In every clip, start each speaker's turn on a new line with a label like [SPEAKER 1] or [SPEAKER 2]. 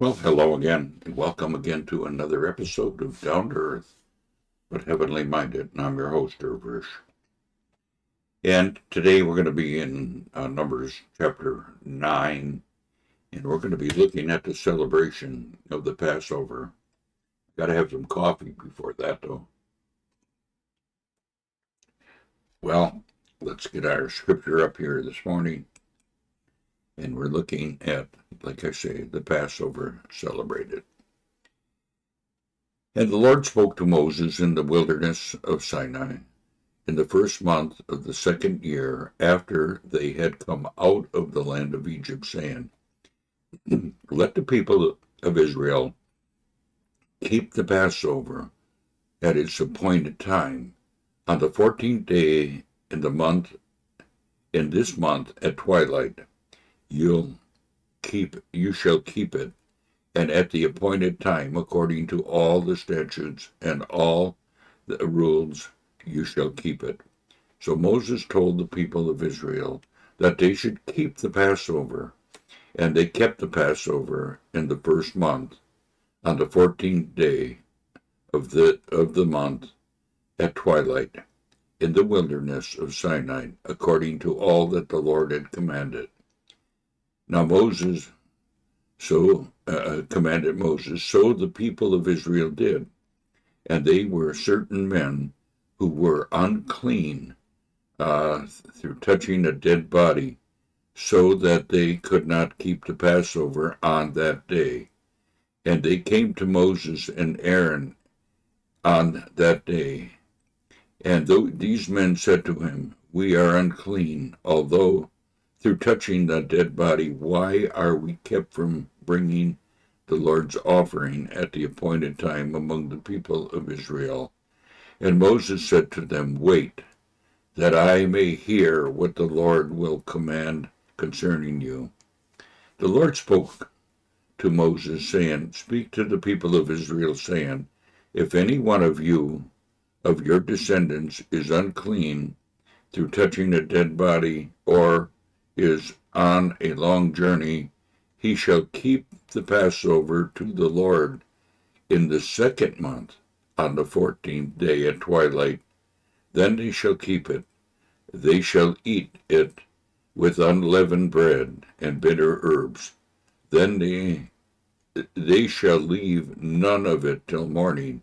[SPEAKER 1] Well, hello again, and welcome again to another episode of Down to Earth, but Heavenly Minded. And I'm your host, Ervish. And today we're going to be in Numbers chapter 9, and we're going to be looking at the celebration of the Passover. Got to have some coffee before that, though. Well, let's get our scripture up here this morning, and we're looking at, like I say, the Passover celebrated. And the Lord spoke to Moses in the wilderness of Sinai in the first month of the second year after they had come out of the land of Egypt, saying, Let the people of Israel keep the Passover at its appointed time on the 14th day in this month at twilight. You shall keep it, and at the appointed time, according to all the statutes and all the rules, you shall keep it. So Moses told the people of Israel that they should keep the Passover, and they kept the Passover in the first month, on the 14th day of the month at twilight, in the wilderness of Sinai, according to all that the Lord had commanded. Now Moses commanded Moses, so the people of Israel did, and they were certain men who were unclean through touching a dead body, so that they could not keep the Passover on that day. And they came to Moses and Aaron on that day. And these men said to him, We are unclean, although through touching the dead body, why are we kept from bringing the Lord's offering at the appointed time among the people of Israel? And Moses said to them, Wait, that I may hear what the Lord will command concerning you. The Lord spoke to Moses, saying, Speak to the people of Israel, saying, If any one of you, of your descendants, is unclean through touching a dead body, or is on a long journey, he shall keep the Passover to the Lord in the second month, on the 14th day at twilight. Then they shall keep it. They shall eat it with unleavened bread and bitter herbs. Then they shall leave none of it till morning,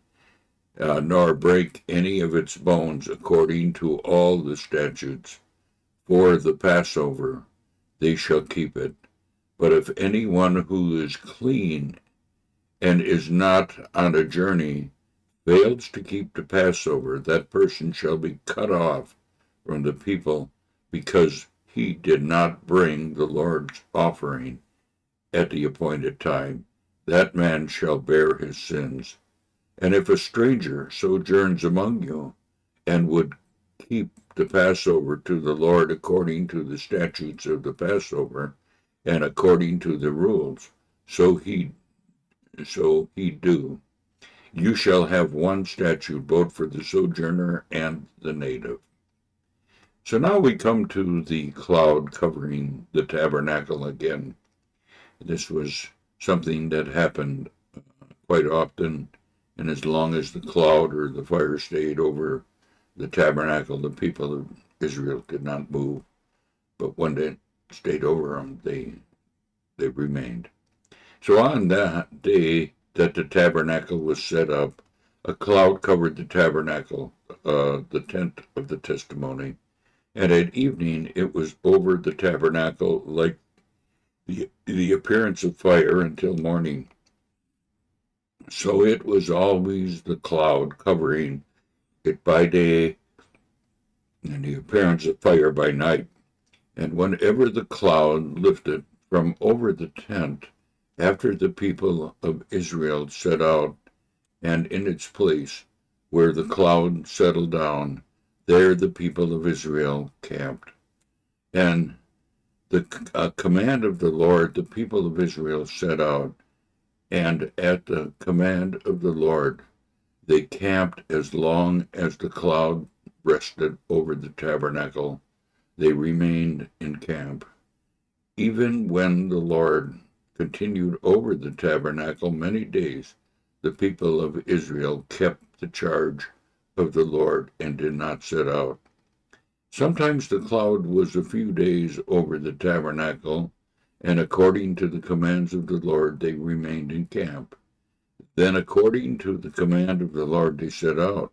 [SPEAKER 1] nor break any of its bones, according to all the statutes. For the Passover they shall keep it. But if any one who is clean and is not on a journey fails to keep the Passover, that person shall be cut off from the people, because he did not bring the Lord's offering at the appointed time. That man shall bear his sins. And if a stranger sojourns among you, and would keep the Passover to the Lord according to the statutes of the Passover, and according to the rules, so he do. You shall have one statute both for the sojourner and the native. So now we come to the cloud covering the tabernacle again. This was something that happened quite often, and as long as the cloud or the fire stayed over the tabernacle, the people of Israel could not move. But when they stayed over them, they remained. So on that day that the tabernacle was set up, a cloud covered the tabernacle, the tent of the testimony, and at evening it was over the tabernacle like the appearance of fire until morning. So it was always the cloud covering it by day, and the appearance of fire by night. And whenever the cloud lifted from over the tent, after the people of Israel set out, and in its place where the cloud settled down, there the people of Israel camped. And the command of the Lord, the people of Israel set out, and at the command of the Lord, they camped as long as the cloud rested over the tabernacle. They remained in camp. Even when the Lord continued over the tabernacle many days, the people of Israel kept the charge of the Lord and did not set out. Sometimes the cloud was a few days over the tabernacle, and according to the commands of the Lord they remained in camp. Then according to the command of the Lord they set out.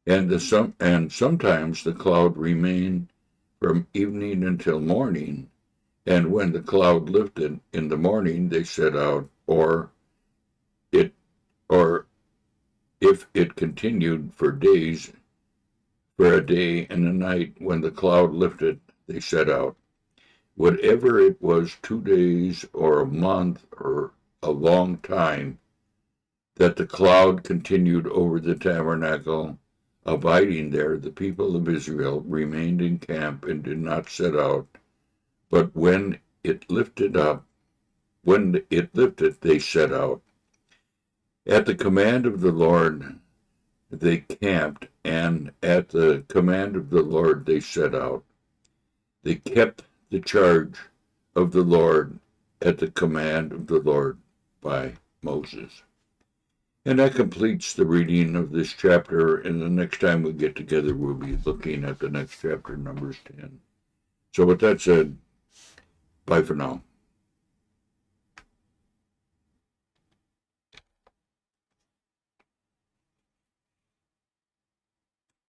[SPEAKER 1] And sometimes the cloud remained from evening until morning, and when the cloud lifted in the morning they set out, it or if it continued for days, for a day and a night, when the cloud lifted they set out. Whatever it was, 2 days or a month or a long time, that the cloud continued over the tabernacle, abiding there, the people of Israel remained in camp and did not set out. But when it lifted, they set out. At the command of the Lord they camped, and at the command of the Lord they set out. They kept the charge of the Lord at the command of the Lord by Moses. And that completes the reading of this chapter, and the next time we get together we'll be looking at the next chapter, Numbers 10. So with that said, bye for now.